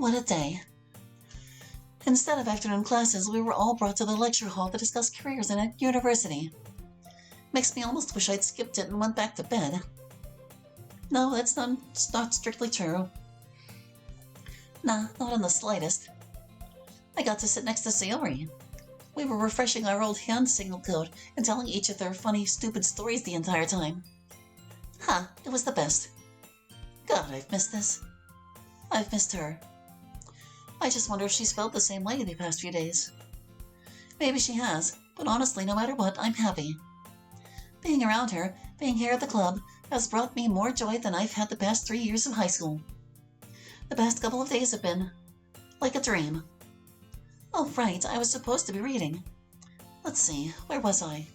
What a day. Instead of afternoon classes, we were all brought to the lecture hall to discuss careers in a university. Makes me almost wish I'd skipped it and went back to bed. No, it's not strictly true. Nah, not in the slightest. I got to sit next to Sayori. We were refreshing our old hand signal code and telling each of their funny, stupid stories the entire time. It was the best. God, I've missed this. I've missed her. I just wonder if she's felt the same way the past few days. Maybe she has, but honestly, no matter what, I'm happy. Being around her, being here at the club, has brought me more joy than I've had the past 3 years of high school. The past couple of days have been like a dream. Oh, right, I was supposed to be reading. Let's see, where was I?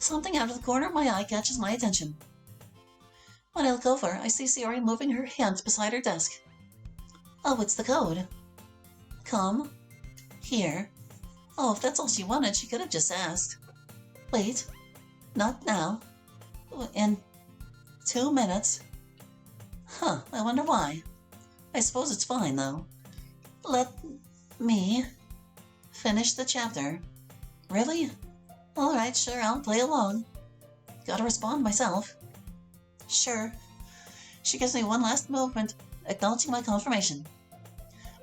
Something out of the corner of my eye catches my attention. When I look over, I see Sayori moving her hands beside her desk. Oh, it's the code. Come. Here. Oh, if that's all she wanted, she could have just asked. Wait. Not now. In 2 minutes. I wonder why. I suppose it's fine, though. Let me finish the chapter. Really? Alright, sure, I'll play along. Gotta respond myself. Sure. She gives me one last movement, acknowledging my confirmation.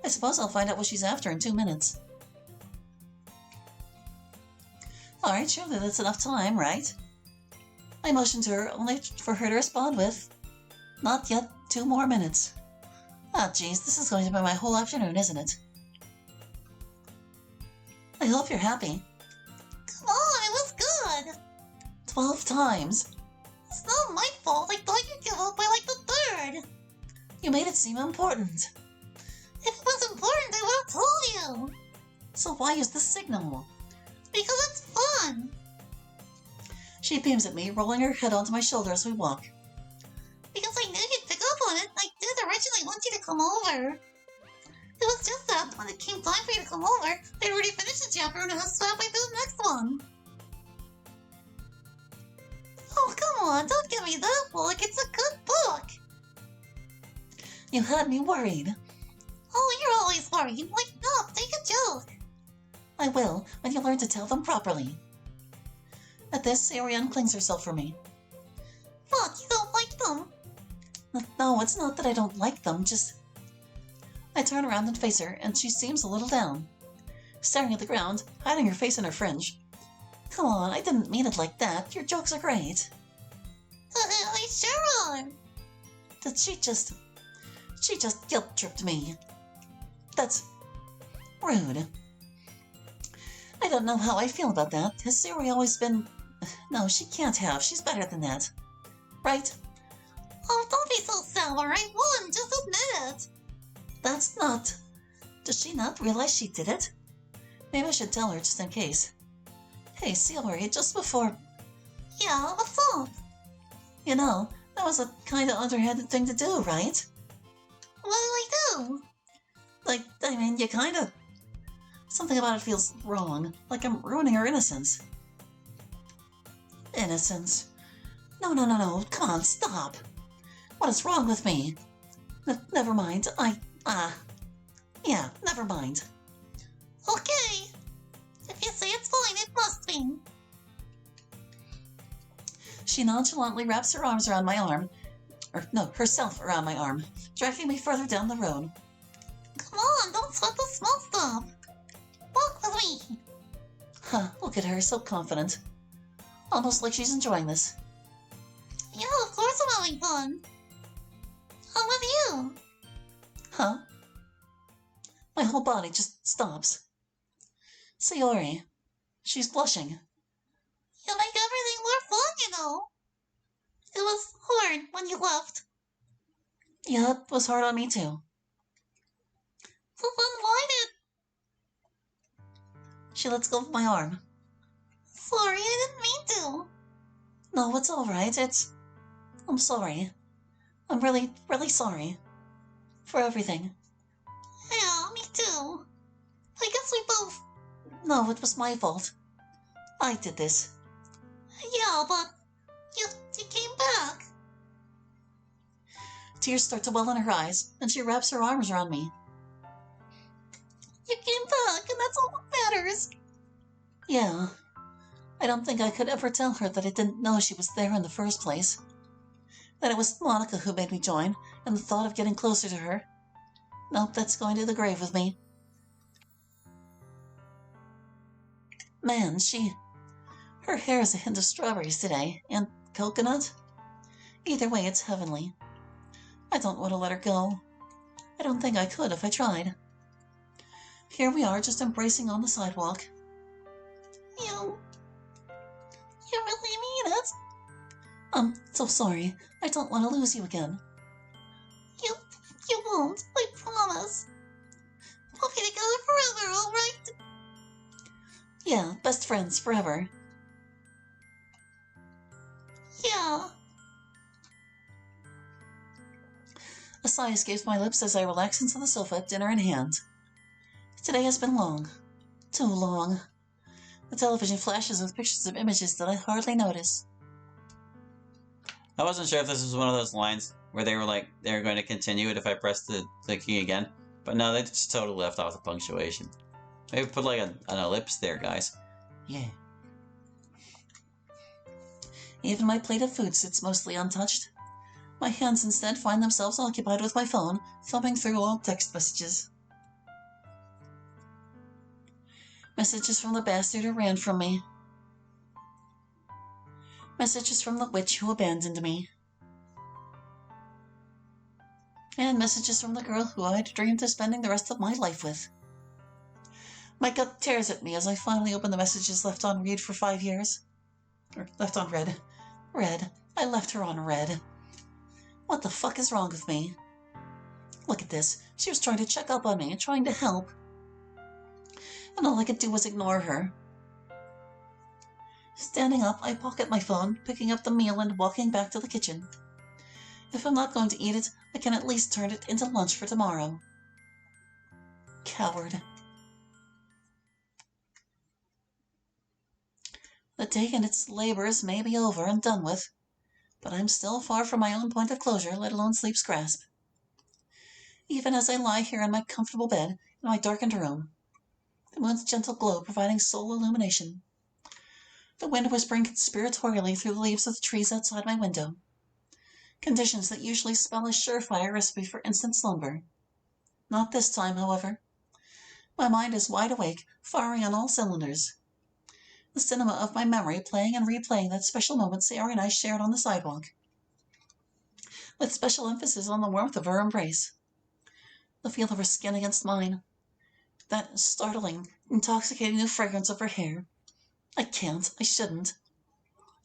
I suppose I'll find out what she's after in 2 minutes. Alright, surely that's enough time, right? I motioned to her, only for her to respond with, not yet 2 more minutes. Geez, this is going to be my whole afternoon, isn't it? I hope you're happy. Come on, it was good! 12 times. It's not my fault. I thought you'd give up by like the 3rd. You made it seem important. If it was important, I would have told you. So why use the signal? Because it's fun. She beams at me, rolling her head onto my shoulder as we walk. Because I knew you'd pick up on it. I did originally want you to come over. It was just that when it came time for you to come over, I'd already finished the chapter and I was halfway through the next one. Oh, come on, don't give me that book. It's a good book. You had me worried. Oh, you're always worried. Lighten up, take a joke. I will, when you learn to tell them properly. At this, Sayori unclings herself from me. What, you don't like them? No, it's not that I don't like them, just... I turn around and face her, and she seems a little down. Staring at the ground, hiding her face in her fringe. Come on, I didn't mean it like that. Your jokes are great. I sure are. Did she just guilt-tripped me. That's rude. I don't know how I feel about that. Has Sayori always been... No, she can't have. She's better than that. Right? Oh, don't be so sour. I won. Just admit it. That's not... Does she not realize she did it? Maybe I should tell her just in case. Hey, Sayori, just before... Yeah, what's up? You know, that was a kind of underhanded thing to do, right? What did I do? I mean, you kind of... Something about it feels wrong, like I'm ruining her innocence. Innocence? No, come on, stop. What is wrong with me? Never mind, yeah, never mind. Okay. If you say it's fine, it must be. She nonchalantly wraps her arms around my arm, herself around my arm, dragging me further down the road. Come on, don't sweat the small stuff. Walk with me. Look at her, so confident. Almost like she's enjoying this. Yeah, of course I'm having fun. I'm with you. My whole body just stops. Sayori. She's blushing. You make everything more fun, you know. It was hard when you left. Yeah, it was hard on me too. So then why did... She lets go of my arm. Sorry, I didn't mean to. No, it's alright. I'm sorry. I'm really, really sorry. For everything. Yeah, me too. I guess we both... No, it was my fault. I did this. Yeah, but... You came back. Tears start to well in her eyes, and she wraps her arms around me. You came back, and that's all that matters. Yeah. I don't think I could ever tell her that I didn't know she was there in the first place. That it was Monica who made me join, and the thought of getting closer to her. Nope, that's going to the grave with me. Man, her hair is a hint of strawberries today, and coconut. Either way, it's heavenly. I don't want to let her go. I don't think I could if I tried. Here we are, just embracing on the sidewalk. You really mean it? I'm so sorry. I don't want to lose you again. You won't, I promise. We'll be together forever, all right? Yeah, best friends forever. Yeah. A sigh escapes my lips as I relax into the sofa, dinner in hand. Today has been long. Too long. The television flashes with pictures of images that I hardly notice. I wasn't sure if this was one of those lines where they were going to continue it if I pressed the key again, but no, they just totally left off the punctuation. Maybe put like an ellipse there, guys. Yeah. Even my plate of food sits mostly untouched. My hands instead find themselves occupied with my phone, thumbing through old text messages. Messages from the bastard who ran from me. Messages from the witch who abandoned me. And messages from the girl who I had dreamed of spending the rest of my life with. My gut tears at me as I finally open the messages left on read for 5 years. Or left on read. Read. I left her on read. What the fuck is wrong with me? Look at this. She was trying to check up on me and trying to help. And all I could do was ignore her. Standing up, I pocket my phone, picking up the meal and walking back to the kitchen. If I'm not going to eat it, I can at least turn it into lunch for tomorrow. Coward. The day and its labors may be over and done with, but I'm still far from my own point of closure, let alone sleep's grasp. Even as I lie here in my comfortable bed, in my darkened room, the moon's gentle glow providing sole illumination, the wind whispering conspiratorially through the leaves of the trees outside my window, conditions that usually spell a surefire recipe for instant slumber. Not this time, however. My mind is wide awake, firing on all cylinders. The cinema of my memory playing and replaying that special moment Sarah and I shared on the sidewalk, with special emphasis on the warmth of her embrace, the feel of her skin against mine, that startling, intoxicating new fragrance of her hair. I shouldn't,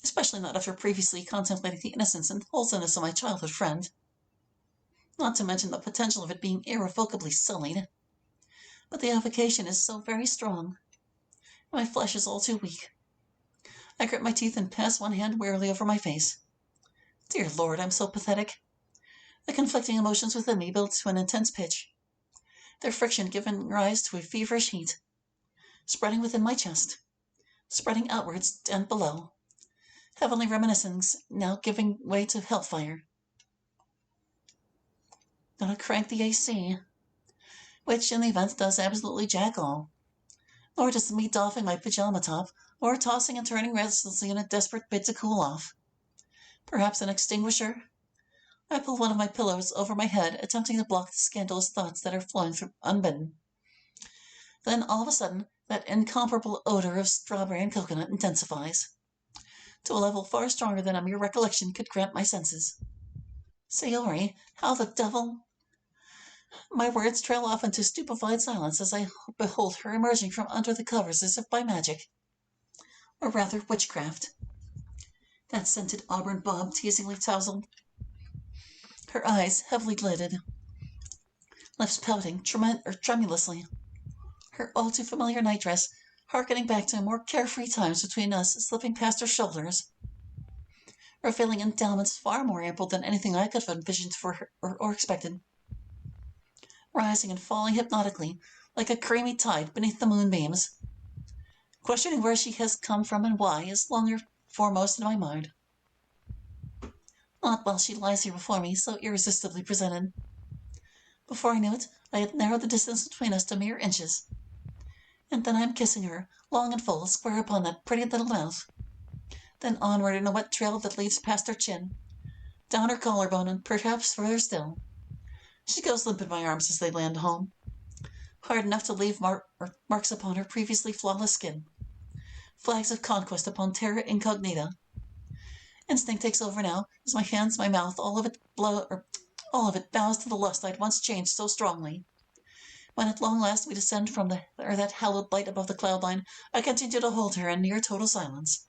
especially not after previously contemplating the innocence and wholesomeness of my childhood friend. Not to mention the potential of it being irrevocably sullied. But the avocation is so very strong. My flesh is all too weak. I grit my teeth and pass one hand wearily over my face. Dear Lord, I'm so pathetic. The conflicting emotions within me build to an intense pitch, their friction giving rise to a feverish heat, spreading within my chest, spreading outwards and below, heavenly reminiscence now giving way to hellfire. Gonna crank the AC, which in the event does absolutely jack all. Nor does me doffing my pajama top, or tossing and turning restlessly in a desperate bid to cool off. Perhaps an extinguisher? I pull one of my pillows over my head, attempting to block the scandalous thoughts that are flowing through unbidden. Then, all of a sudden, that incomparable odor of strawberry and coconut intensifies, to a level far stronger than a mere recollection could grant my senses. Sayori, how the devil? My words trail off into stupefied silence as I behold her emerging from under the covers as if by magic. Or rather, witchcraft. That scented auburn bob teasingly tousled, her eyes heavily lidded, lips pouting tremulously, her all too familiar nightdress harkening back to more carefree times between us slipping past her shoulders, revealing endowments far more ample than anything I could have envisioned for her or expected, rising and falling hypnotically like a creamy tide beneath the moonbeams. Questioning where she has come from and why is longer foremost in my mind. Not while she lies here before me, so irresistibly presented. Before I knew it, I had narrowed the distance between us to mere inches. And then I am kissing her, long and full, square upon that pretty little mouth. Then onward in a wet trail that leads past her chin, down her collarbone, and perhaps further still. She goes limp in my arms as they land home, hard enough to leave marks upon her previously flawless skin, flags of conquest upon terra incognita. Instinct takes over now, as my hands, my mouth, all of it bows to the lust I'd once changed so strongly. When at long last we descend from that hallowed light above the cloud line, I continue to hold her in near total silence.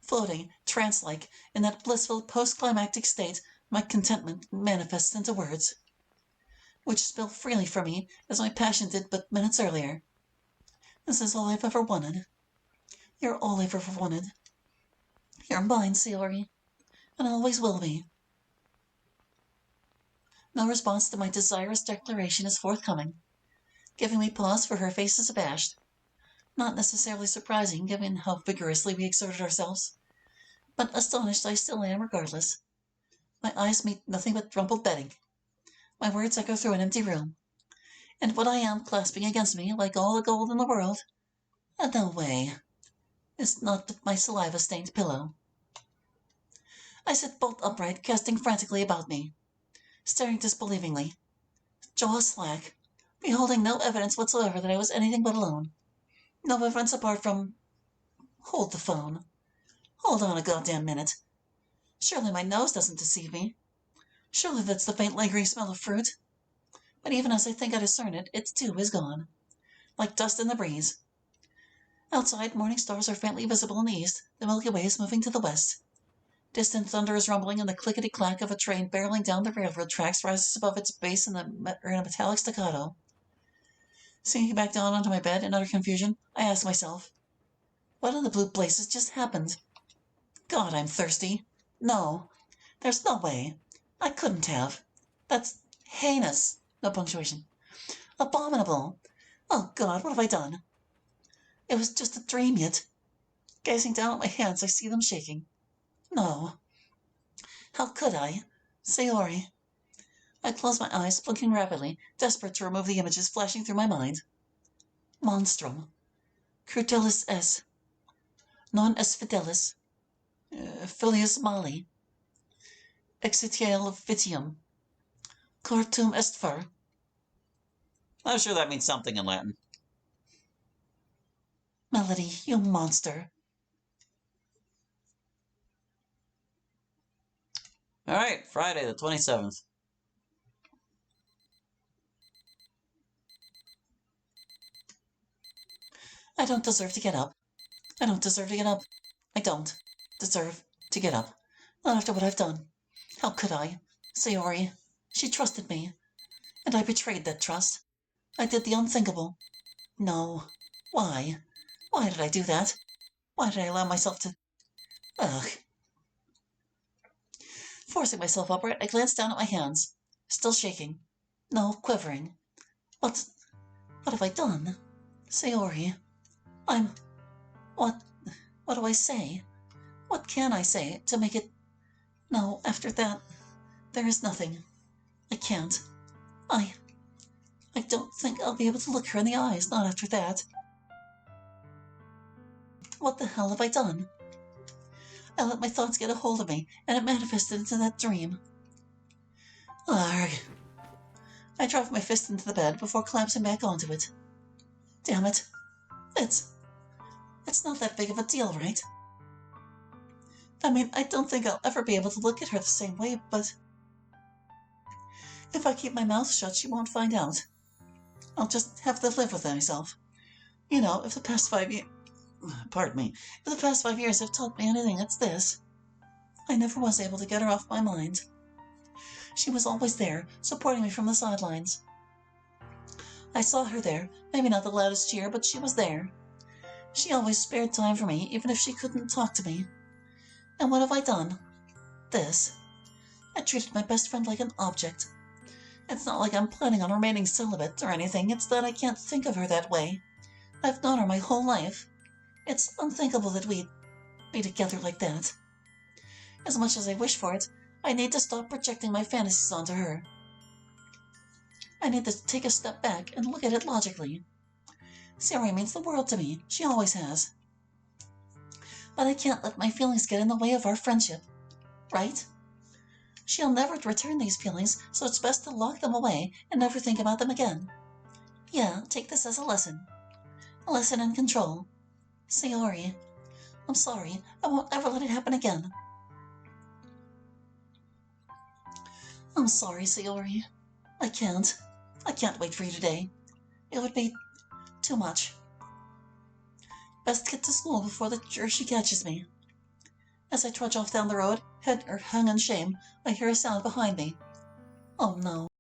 Floating, trance-like, in that blissful post-climactic state, my contentment manifests into words, which spill freely from me as my passion did but minutes earlier. This is all I've ever wanted. You're all I've ever wanted. You're mine, Sayori, and always will be. No response to my desirous declaration is forthcoming. Giving me pause, for her face is abashed. Not necessarily surprising, given how vigorously we exerted ourselves, but astonished I still am regardless. My eyes meet nothing but rumpled bedding. My words echo through an empty room. And what I am clasping against me, like all the gold in the world, no way, is not but my saliva-stained pillow. I sit bolt upright, casting frantically about me, staring disbelievingly, jaw slack, beholding no evidence whatsoever that I was anything but alone. No evidence apart from... Hold the phone. Hold on a goddamn minute. Surely my nose doesn't deceive me. Surely that's the faint lingering smell of fruit. But even as I think I discern it, it too is gone, like dust in the breeze. Outside, morning stars are faintly visible in the east, the Milky Way is moving to the west. Distant thunder is rumbling, and the clickety-clack of a train barreling down the railroad tracks rises above its base in a metallic staccato. Sinking back down onto my bed in utter confusion, I ask myself, what in the blue blazes just happened? God, I'm thirsty. No, there's no way. I couldn't have. That's heinous. No punctuation. Abominable. Oh, God, what have I done? It was just a dream yet. Gazing down at my hands, I see them shaking. No. How could I? Sayori. I close my eyes, blinking rapidly, desperate to remove the images flashing through my mind. Monstrum. Crudelis es. Non est fidelis. Filius mali. Exitiale vitium. Cortum est fer. I'm sure that means something in Latin. Melody, you monster. All right, Friday the 27th. I don't deserve to get up. I don't deserve to get up. I don't deserve to get up. Not after what I've done. How could I? Sayori. She trusted me. And I betrayed that trust. I did the unthinkable. No. Why? Why did I do that? Why did I allow myself to... Ugh. Forcing myself upright, I glanced down at my hands. Still shaking. No, quivering. What have I done? Sayori. What do I say? What can I say to make it... No, after that, there is nothing. I can't. I don't think I'll be able to look her in the eyes, not after that. What the hell have I done? I let my thoughts get a hold of me, and it manifested into that dream. Arg. I dropped my fist into the bed before collapsing back onto it. Damn it. It's not that big of a deal, right? I mean, I don't think I'll ever be able to look at her the same way, but... If I keep my mouth shut, she won't find out. I'll just have to live with myself. You know, if the past 5 years... Pardon me. If the past 5 years have taught me anything, it's this. I never was able to get her off my mind. She was always there, supporting me from the sidelines. I saw her there, maybe not the loudest cheer, but she was there. She always spared time for me, even if she couldn't talk to me. And what have I done? This. I treated my best friend like an object. It's not like I'm planning on remaining celibate or anything, it's that I can't think of her that way. I've known her my whole life. It's unthinkable that we'd be together like that. As much as I wish for it, I need to stop projecting my fantasies onto her. I need to take a step back and look at it logically. Sayori means the world to me. She always has. But I can't let my feelings get in the way of our friendship. Right? She'll never return these feelings, so it's best to lock them away and never think about them again. Yeah, take this as a lesson. A lesson in control. Sayori, I'm sorry. I won't ever let it happen again. I'm sorry, Sayori. I can't wait for you today. It would be too much. Best get to school before the Jershi catches me. As I trudge off down the road, head hung in shame, I hear a sound behind me. Oh no.